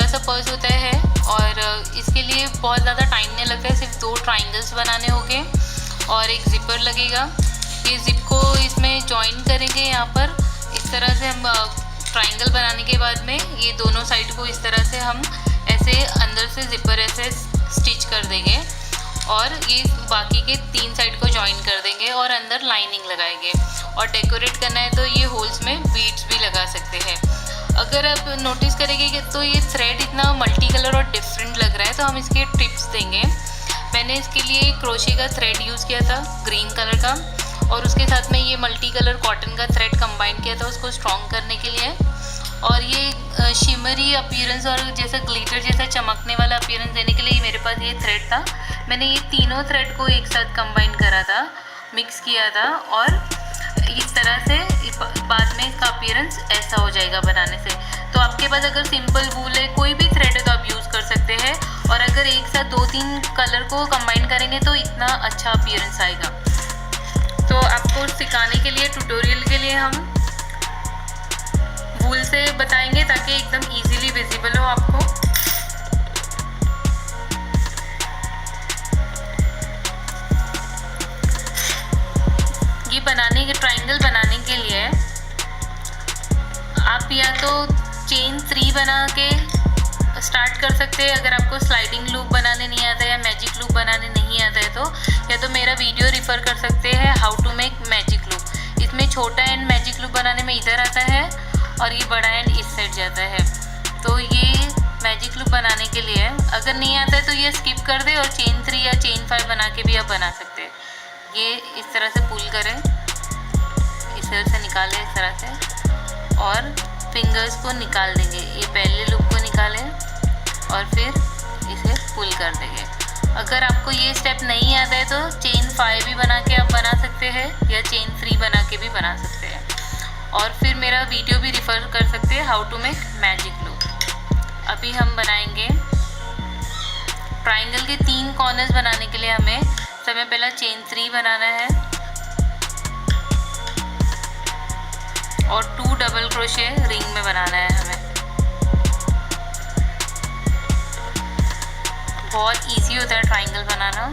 सा पर्स होता है और इसके लिए बहुत ज़्यादा टाइम नहीं लगता है, सिर्फ 2 ट्राइंगल्स बनाने होंगे और एक ज़िपर लगेगा। ये ज़िप को इसमें जॉइन करेंगे यहाँ पर। इस तरह से हम ट्राइंगल बनाने के बाद में ये दोनों साइड को इस तरह से हम ऐसे अंदर से ज़िपर ऐसे स्टिच कर देंगे और ये बाकी के 3 साइड को जॉइन कर देंगे और अंदर लाइनिंग लगाएंगे। और डेकोरेट करना है तो ये होल्स में बीड्स भी लगा सकते हैं। अगर आप नोटिस करेंगे कि तो ये थ्रेड इतना मल्टी कलर और डिफरेंट लग रहा है, तो हम इसके टिप्स देंगे। मैंने इसके लिए क्रोशे का थ्रेड यूज़ किया था ग्रीन कलर का, और उसके साथ में ये मल्टी कलर कॉटन का थ्रेड कंबाइन किया था उसको स्ट्रॉन्ग करने के लिए। और ये शिमरी अपीयरेंस और जैसा ग्लिटर जैसा चमकने वाला अपीयरेंस देने के लिए मेरे पास ये थ्रेड था। मैंने ये तीनों थ्रेड को एक साथ कंबाइन करा था, मिक्स किया था, और इस तरह से बाद में इसका अपीयरेंस ऐसा हो जाएगा बनाने से। तो आपके पास अगर सिंपल वूल है, कोई भी थ्रेड है, तो आप यूज़ कर सकते हैं। और अगर एक साथ 2-3 कलर को कंबाइन करेंगे तो इतना अच्छा अपीयरेंस आएगा। तो आपको सिखाने के लिए, ट्यूटोरियल के लिए हम वूल से बताएंगे ताकि एकदम इजीली विजिबल हो आपको। ये बनाने के ट्राइंगल बनाने के लिए आप या तो चेन 3 बना के स्टार्ट कर सकते हैं अगर आपको स्लाइडिंग लूप बनाने नहीं आता है या मैजिक लूप बनाने नहीं आता है तो, या तो मेरा वीडियो रिफ़र कर सकते हैं how to make magic loop. इसमें छोटा एंड मैजिक लूप बनाने में इधर आता है और ये बड़ा एंड इस साइड जाता है। तो ये मैजिक लूप बनाने के लिए अगर नहीं आता है तो ये स्किप कर दे और चेन 3 या चेन 5 बना के भी आप बना सकते हैं। ये इस तरह से पुल करें, इस तरह से निकालें, इस तरह से, और फिंगर्स को निकाल देंगे। ये पहले लूप को निकालें और फिर इसे पुल कर देंगे। अगर आपको ये स्टेप नहीं आता है तो चेन 5 भी बना के आप बना सकते हैं या चेन 3 बना के भी बना सकते हैं। और फिर मेरा वीडियो भी रिफ़र कर सकते हैं how to make magic loop. अभी हम बनाएंगे ट्राइंगल के 3 कॉर्नर्स बनाने के लिए हमें सबसे पहला चेन 3 बनाना है और 2 डबल क्रोशे रिंग में बनाना है हमें। बहुत इजी होता है ट्राइंगल बनाना।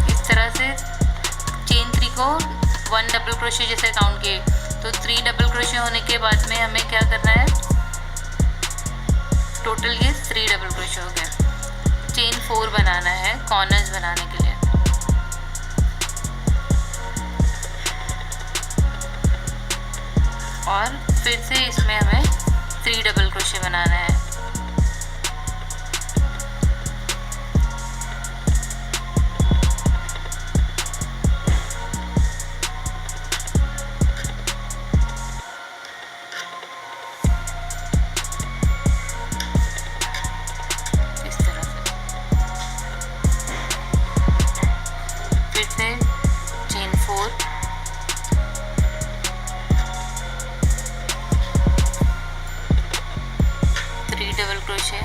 इस तरह से चेन 3 को 1 डबल क्रोशे जैसे काउंट किए तो 3 डबल क्रोशे होने के बाद में हमें क्या करना है, टोटल ये 3 डबल क्रोशे हो गए। चेन 4 बनाना है कॉर्नर्स बनाने के लिए। और फिर से इसमें हमें 3 डबल क्रोशे बनाना है। इस तरह से फिर से chain 4, double crochet,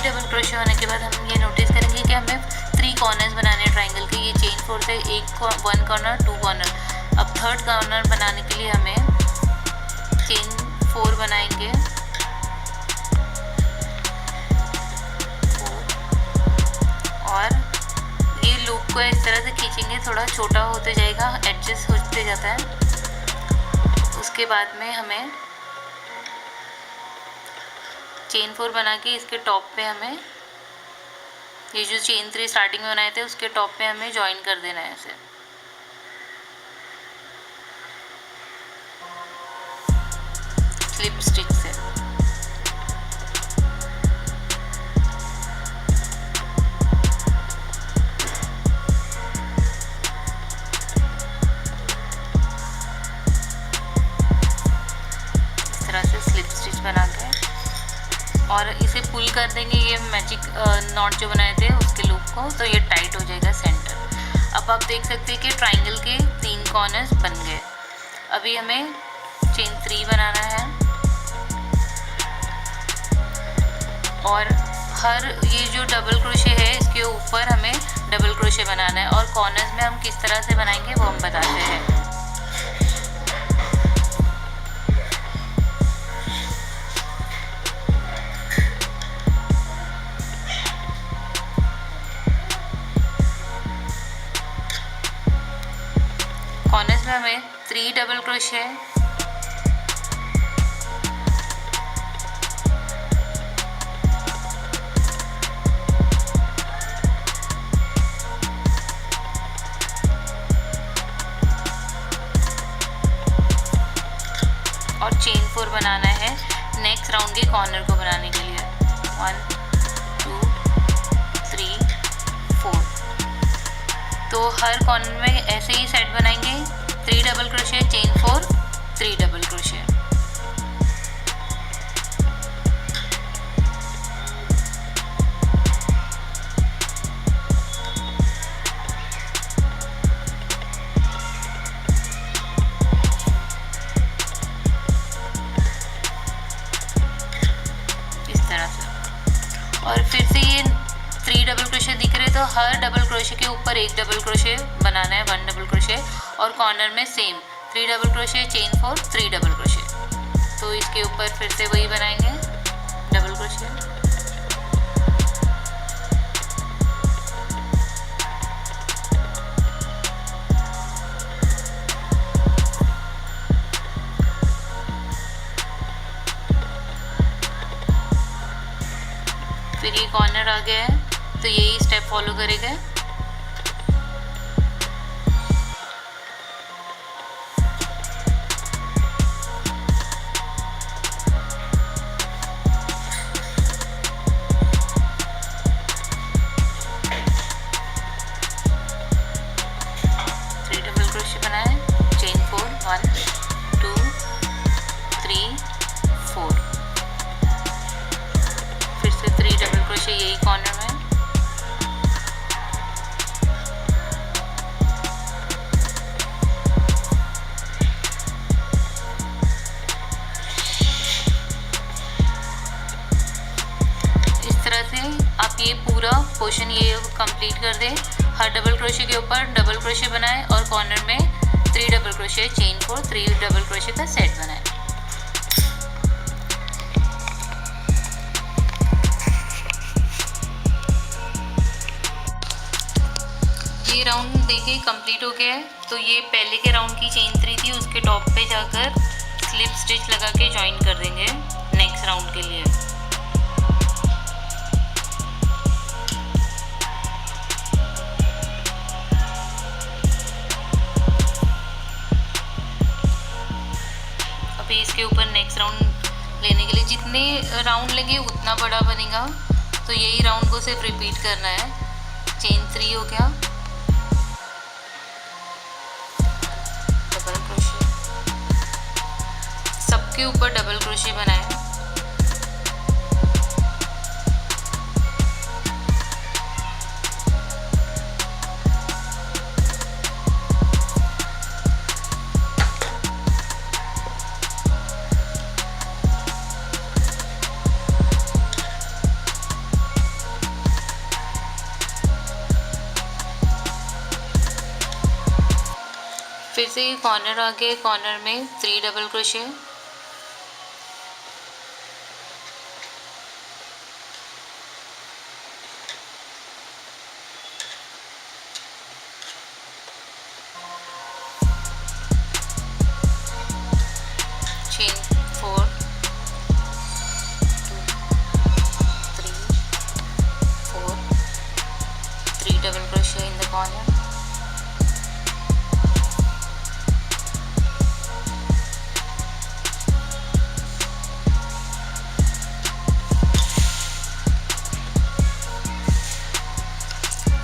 double crochet होने के बाद हम ये नोटिस करेंगे कि हमें 3 कॉर्नर्स बनाने हैं ट्राइंगल के। ये चेन 4 से 1 कॉर्नर, 2 कॉर्नर। अब 3rd कॉर्नर बनाने के लिए हमें चेन 4 बनाएंगे और ये लूप को इस तरह से खींचेंगे, थोड़ा छोटा होते जाएगा, एडजस्ट होते जाता है। उसके बाद में हमें चेन 4 बना के इसके टॉप पे हमें ये जो चेन 3 स्टार्टिंग में बनाए थे उसके टॉप पे हमें ज्वाइन कर देना है इसे। स्लिप स्टिच से इस तरह से स्लिप स्टिच बना के और इसे पुल कर देंगे। ये मैजिक नॉट जो बनाए थे उसके लूप को, तो ये टाइट हो जाएगा सेंटर। अब आप देख सकते हैं कि ट्राइंगल के 3 कॉर्नर्स बन गए। अभी हमें चेन 3 बनाना है और हर ये जो डबल क्रोशे है इसके ऊपर हमें डबल क्रोशे बनाना है और कॉर्नर्स में हम किस तरह से बनाएंगे वो हम बताते हैं। कॉर्नर्स में हमें 3 डबल क्रोशे और चेन 4 बनाना है नेक्स्ट राउंड के कॉर्नर को बनाने के लिए। 1 2 3 4। तो हर कॉर्नर में ऐसे ही सेट बनाएंगे, 3 double crochet, chain 4, 3 double crochet. और फिर से ये 3 डबल क्रोशे दिख रहे तो हर डबल क्रोशे के ऊपर एक डबल क्रोशे बनाना है, 1 डबल क्रोशे, और कॉर्नर में same 3 double crochet, chain 4, 3 double crochet. तो इसके ऊपर फिर से वही बनाएंगे डबल क्रोशे। फिर ये कॉर्नर आ गया है तो यही स्टेप फॉलो करेगा। थ्री डबल क्रोशे बनाए, चेन 4, 1 2 3 4, फिर से 3 डबल क्रोशे यही कॉर्नर में। इस तरह से आप ये पूरा पोर्शन ये कंप्लीट कर दें। हर डबल क्रोशे के ऊपर डबल क्रोशे बनाएं और कॉर्नर में 3 double crochet, chain 4, 3 double crochet का सेट बनाएं। ये राउंड देखिए कंप्लीट हो गया है। तो ये पहले के राउंड की चेन 3 थी, उसके टॉप पे जाकर स्लिप स्टिच लगा के ज्वाइन कर देंगे नेक्स्ट राउंड के लिए। अभी इसके ऊपर नेक्स्ट राउंड लेने के लिए जितने राउंड लेंगे उतना बड़ा बनेगा, तो यही राउंड को सिर्फ रिपीट करना है। चेन 3 हो गया, सबके ऊपर डबल क्रोशे बनाए, फिर से कॉर्नर आ गए, कॉर्नर में 3 double crochet, chain 4 2 3 4, 3 double crochet in the corner.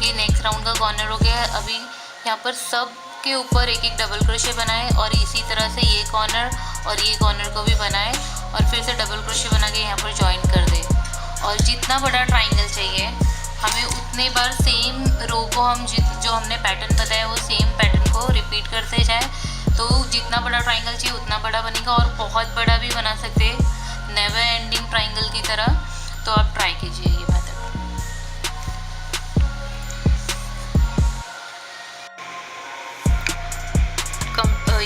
ये नेक्स्ट राउंड का कॉर्नर हो गया है। अभी यहाँ पर सब के ऊपर एक एक डबल क्रोशे बनाएं और इसी तरह से ये कॉर्नर और ये कॉर्नर को भी बनाएं और फिर से डबल क्रोशे बना के यहाँ पर ज्वाइन कर दें। और जितना बड़ा ट्राइंगल चाहिए हमें उतने बार सेम रो को हम जो हमने पैटर्न बताया वो सेम पैटर्न को रिपीट करते जाए, तो जितना बड़ा ट्राइंगल चाहिए उतना बड़ा बनेगा और बहुत बड़ा भी बना सकते हैं, नेवर एंडिंग ट्राइंगल की तरह। तो आप ट्राई कीजिए ये मेथड।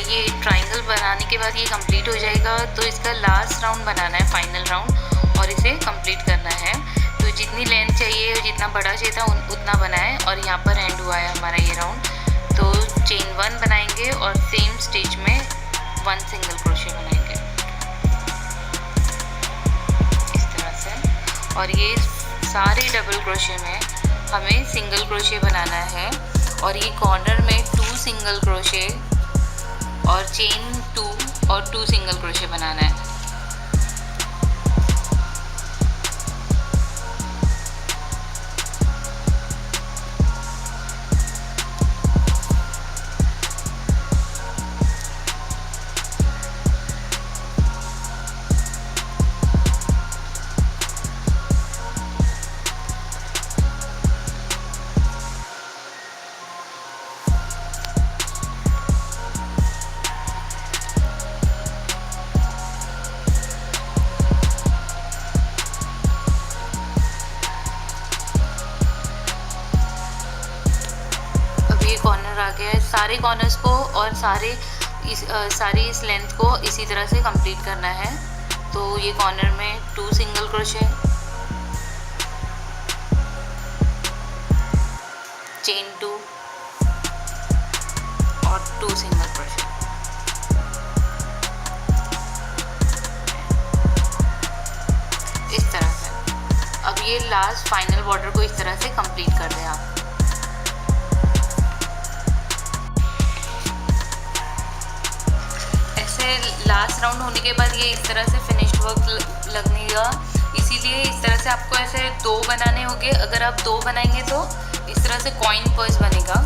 ये ट्राइंगल बनाने के बाद ये कंप्लीट हो जाएगा, तो इसका लास्ट राउंड बनाना है, फाइनल राउंड, और इसे कंप्लीट करना है। तो जितनी लेंथ चाहिए, जितना बड़ा चाहिए था उतना बनाए, और यहाँ पर एंड हुआ है हमारा ये राउंड। तो चेन 1 बनाएंगे और सेम स्टिच में 1 सिंगल क्रोशे बनाएंगे इस तरह से। और ये सारे डबल क्रोशे में हमें सिंगल क्रोशे बनाना है, और ये कॉर्नर में 2 सिंगल क्रोशे और चेन 2 और 2 सिंगल क्रोशे बनाना है। कॉर्नर आ गया है, सारे कॉर्नर्स को और सारी इस लेंथ को इसी तरह से कंप्लीट करना है। तो ये कॉर्नर में 2 सिंगल क्रोशे, चेन 2 और 2 सिंगल क्रोशे। इस तरह से अब ये लास्ट फाइनल बॉर्डर को इस तरह से कंप्लीट कर दें आप। लास्ट राउंड होने के बाद ये इस तरह से फिनिश्ड वर्क लगेगा, इसीलिए इस तरह से आपको ऐसे 2 बनाने होंगे। अगर आप 2 बनाएंगे तो इस तरह से कॉइन पर्स बनेगा,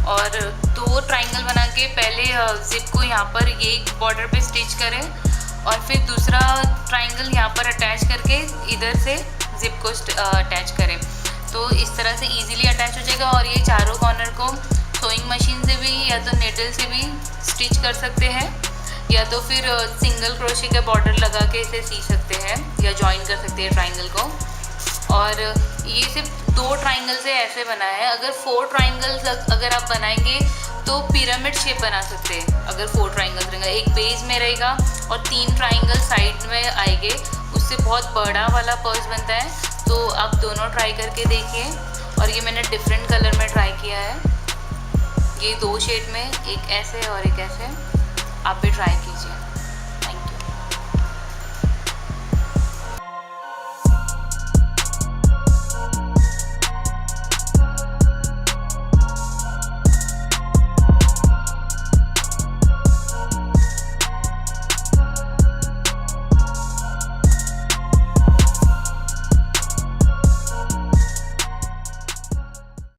और 2 ट्राइंगल बना के पहले जिप को यहाँ पर ये बॉर्डर पे स्टिच करें, और फिर दूसरा ट्राइंगल यहाँ पर अटैच करके इधर से जिप को अटैच करें। तो इस तरह से इजीली अटैच हो जाएगा, और ये चारों कॉर्नर को सोइंग मशीन से भी या तो नीडल से भी स्टिच कर सकते हैं, या तो फिर सिंगल क्रोशे का बॉर्डर लगा के इसे सी सकते हैं या जॉइन कर सकते हैं ट्राइंगल को। और ये सिर्फ 2 ट्राइंगल से ऐसे बना है। अगर 4 ट्राइंगल्स अगर आप बनाएंगे तो पिरामिड शेप बना सकते हैं। अगर 4 ट्राइंगल्स रहेंगे, एक बेस में रहेगा और 3 ट्राइंगल साइड में आएंगे, उससे बहुत बड़ा वाला पर्स बनता है। तो आप दोनों ट्राई करके देखिए, और ये मैंने डिफरेंट कलर में ट्राई किया है, ये 2 शेड में, एक ऐसे और एक ऐसे। आप भी ट्राई कीजिए।